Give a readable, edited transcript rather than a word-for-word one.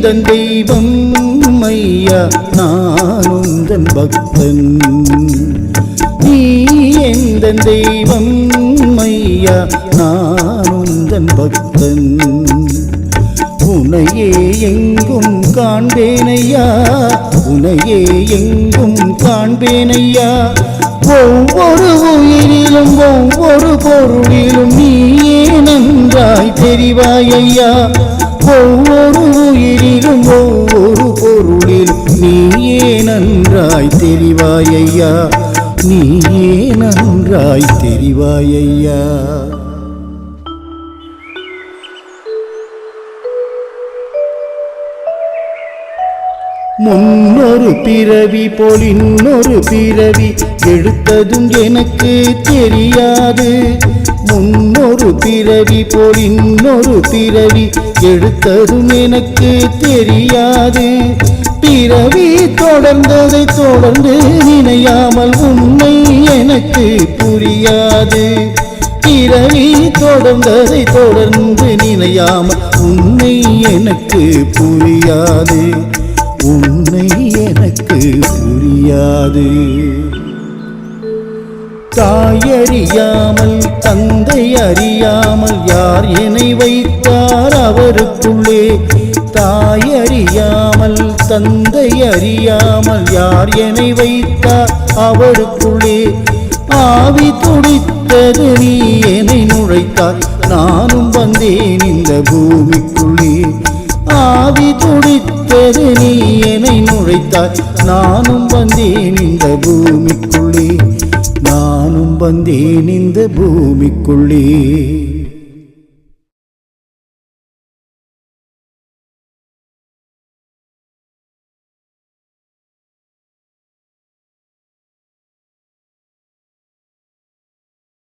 எந்தன் தெய்வம் ஐயா நான் உந்தன் பக்தன் நீ எந்தன் தெய்வம் ஐயா நான் உந்தன் பக்தன் உனையே எங்கும் காண்பேனையா உனையே எங்கும் காண்பேனையா ஒவ்வொரு உயிரிலும் ஒவ்வொரு பொருளிலும் நீயே நன்றாய் தெரிவாயையா ஒவ்வொரு உயிரிலும் ஒவ்வொரு பொருளிலும் நீயே நன்றாய் தெரிவாயையா நீயே நன்றாய் தெரிவாயையா முன்னொரு பிறவி போல் இன்னொரு பிறவி எடுத்ததும் எனக்கு தெரியாது முன்னொரு பிறவி போல் இன்னொரு பிறவி எடுத்ததும் எனக்கு தெரியாது பிறவி தொடர்ந்ததை தொடர்ந்து நினையாமல் உண்மை எனக்கு புரியாது பிறவி தொடர்ந்ததை தொடர்ந்து நினையாமல் உண்மை எனக்கு புரியாது உன்னை எனக்கு புரியாது தாயறியாமல் தந்தை அறியாமல் யார் என்னை வைத்தார் அவருக்குள்ளே தாயறியாமல் தந்தை அறியாமல் யார் என்னை வைத்தார் அவருக்குள்ளே ஆவி துடித்தது நீ என்னை நுழைத்தாய் நானும் வந்தேன் இந்த பூமிக்குள்ளே ஆவி துடித்தது நீ என்னை நுழைத்தாய் நானும் வந்தேன் இந்த பூமிக்குள்ளே நானும் வந்தேன் இந்த பூமிக்குள்ளே